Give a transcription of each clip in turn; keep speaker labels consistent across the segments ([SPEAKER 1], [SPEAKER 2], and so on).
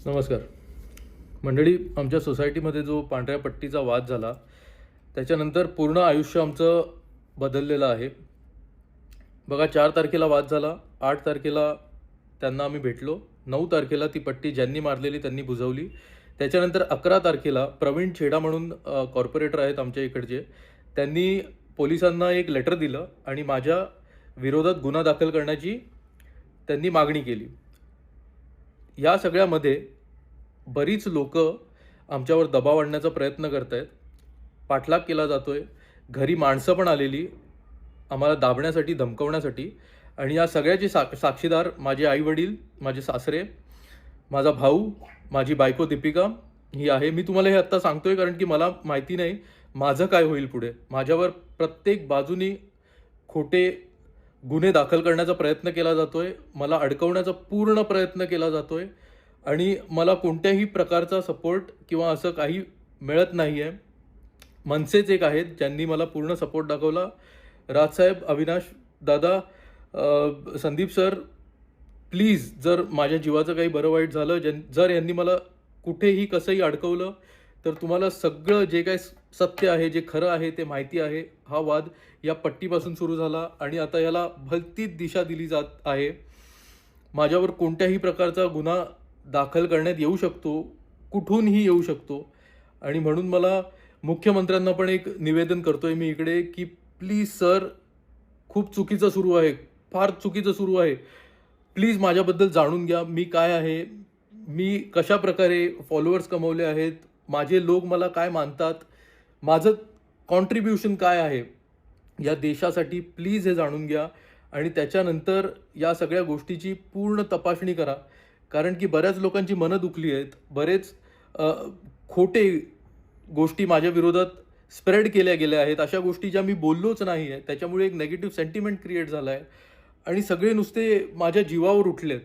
[SPEAKER 1] नमस्कार मंडळी. आमच्या सोसायटीमध्ये जो पांढऱ्या पट्टीचा वाद झाला त्याच्यानंतर पूर्ण आयुष्य आमचं बदललेलं आहे. बघा, 4 तारखेला वाद झाला, 8 तारखेला त्यांना आम्ही भेटलो, 9 तारखेला ती पट्टी ज्यांनी मारलेली त्यांनी बुजवली. त्याच्यानंतर 11 तारखेला प्रवीण छेडा म्हणून कॉर्पोरेटर आहेत आमच्या इकडचे, त्यांनी पोलिसांना एक लेटर दिलं आणि माझ्या विरोधात गुन्हा दाखल करण्याची त्यांनी मागणी केली. या सगळ्यामध्ये बरीच लोक आमच्यावर दबाव आणण्याचा प्रयत्न करत आहेत, पाठलाग केला जातोय, घरी माणसं पण आलेली आम्हाला दाबण्यासाठी, धमकवण्यासाठी. आणि या सगळ्याचे साक्षीदार माझे आईवडील, माझे सासरे, माझा भाऊ, माझी बायको दीपिका ही आहे. मी तुम्हाला हे आत्ता सांगतोय कारण की मला माहिती नाही माझं काय होईल पुढे. माझ्यावर प्रत्येक बाजूनी खोटे गुन्हे दाखल करण्याचा प्रयत्न केला जातोय, मला अडकवण्याचा पूर्ण प्रयत्न केला जातोय आणि मला कोणत्याही प्रकारचा सपोर्ट किंवा असं काही मिळत नाही आहे. मनसेच एक आहेत ज्यांनी मला पूर्ण सपोर्ट दाखवला. राजसाहेब, अविनाश दादा, संदीप सर, प्लीज, जर माझ्या जीवाचं काही बरं वाईट झालं, जर यांनी मला कुठेही कसंही अडकवलं तर तुम्हाला सगळं जे काय सत्य आहे, जे खरं आहे ते माहिती आहे. हा वाद या पट्टीपासून सुरू झाला आणि आता याला भलतीच दिशा दिली जात आहे. माझ्यावर कोणत्याही प्रकारचा गुन्हा दाखल करण्यात येऊ शकतो, कुठूनही येऊ शकतो. आणि म्हणून मला मुख्यमंत्र्यांना पण एक निवेदन करतोय मी इकडे की प्लीज सर, खूप चुकीचं सुरू आहे, फार चुकीचं सुरू आहे. प्लीज माझ्याबद्दल जाणून घ्या, मी काय आहे, मी कशा प्रकारे फॉलोअर्स कमवले आहेत, माझे लोक मला काय मानतात, माझं कॉन्ट्रीब्युशन काय आहे या देशासाठी. प्लीज हे जाणून घ्या आणि त्याच्यानंतर या सगळ्या गोष्टीची पूर्ण तपासणी करा. कारण की बऱ्याच लोकांची मनं दुखली आहेत, बरेच खोटे गोष्टी माझ्या विरोधात स्प्रेड केल्या गेल्या आहेत, अशा गोष्टी ज्या मी बोललोच नाही आहे, त्याच्यामुळे एक नेगेटिव्ह सेंटिमेंट क्रिएट झाला आहे आणि सगळे नुसते माझ्या जीवावर उठलेत.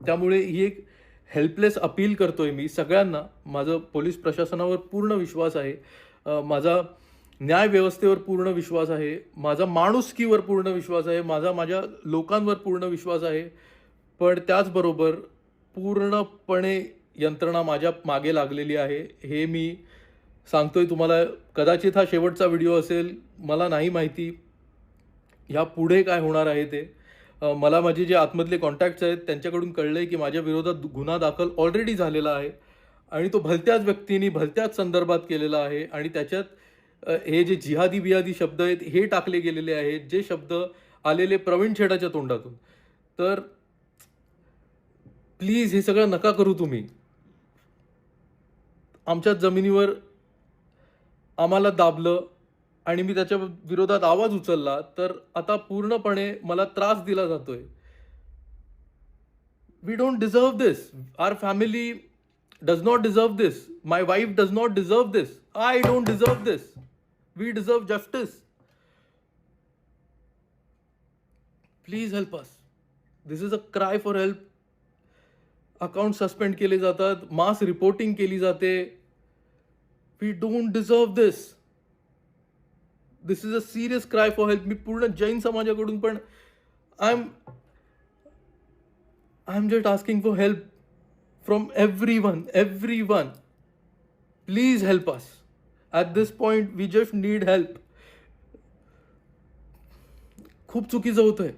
[SPEAKER 1] त्यामुळे ही एक हेल्पलेस अपील करतोय मी सगळ्यांना. माझं पोलीस प्रशासनावर पूर्ण विश्वास आहे, माझा न्याय व्यवस्थेवर पूर्ण विश्वास आहे, माझा माणुसकीवर पूर्ण विश्वास आहे, माझ्या लोकांवर पूर्ण विश्वास आहे. पण त्याचबरोबर पूर्णपणे यंत्रणा माझ्या मागे लागलेली आहे, हे मी सांगतोय तुम्हाला. कदाचित हा शेवटचा व्हिडिओ असेल, मला नाही माहिती ह्या पुढे काय होणार आहे ते. मला माझे जे आतमधले कॉन्टॅक्ट्स आहेत त्यांच्याकडून कळलं आहे की माझ्या विरोधात गुन्हा दाखल ऑलरेडी झालेला आहे आणि तो भलत्याच व्यक्तींनी भलत्याच संदर्भात केलेला आहे. आणि त्याच्यात हे जे जिहादी बिहादी शब्द आहेत हे टाकले गेलेले आहेत, जे शब्द आलेले प्रवीण छेडाच्या तोंडातून. तर प्लीज हे सगळं नका करू तुम्ही. आमच्या जमिनीवर आम्हाला दाबलं आणि मी त्याच्या विरोधात आवाज उचलला तर आता पूर्णपणे मला त्रास दिला जातोय. We don't deserve this. Our family does not deserve this. My wife does not deserve this. I don't deserve this. We deserve justice. Please help us. This is a cry for help. Account suspend केले जातात, mass reporting केली जाते. We don't deserve this. This is a serious cry for help. मी पूर्ण जैन समाजाकडून पण I am just asking for help from everyone. Please help us. At this point we just need help. खूप चुकीचं होतंय.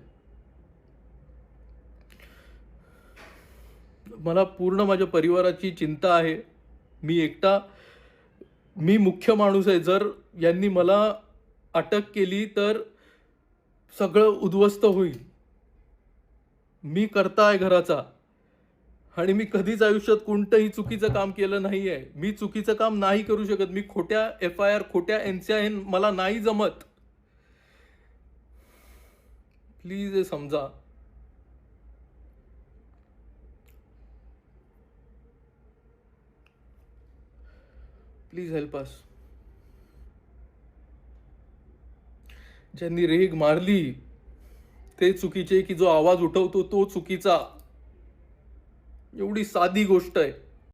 [SPEAKER 1] मला पूर्ण माझ्या परिवाराची चिंता आहे. मी मुख्य माणूस आहे. जर यांनी मला अटक केली तर सगळं उद्ध्वस्त होईल. मी कर्ता आहे घराचा आणि मी कधीच आयुष्यात कोणतंही चुकीचं काम केलं नाही आहे. मी चुकीचं काम नाही करू शकत. मी खोट्या FIR, खोट्या NCI मला नाही जमत. प्लीज हे समजा. प्लीज हेल्प अस. ज्यांनी रेग मारली ते चुकीचे की जो आवाज उठवतो तो चुकीचा. एवढी साधी गोष्ट आहे.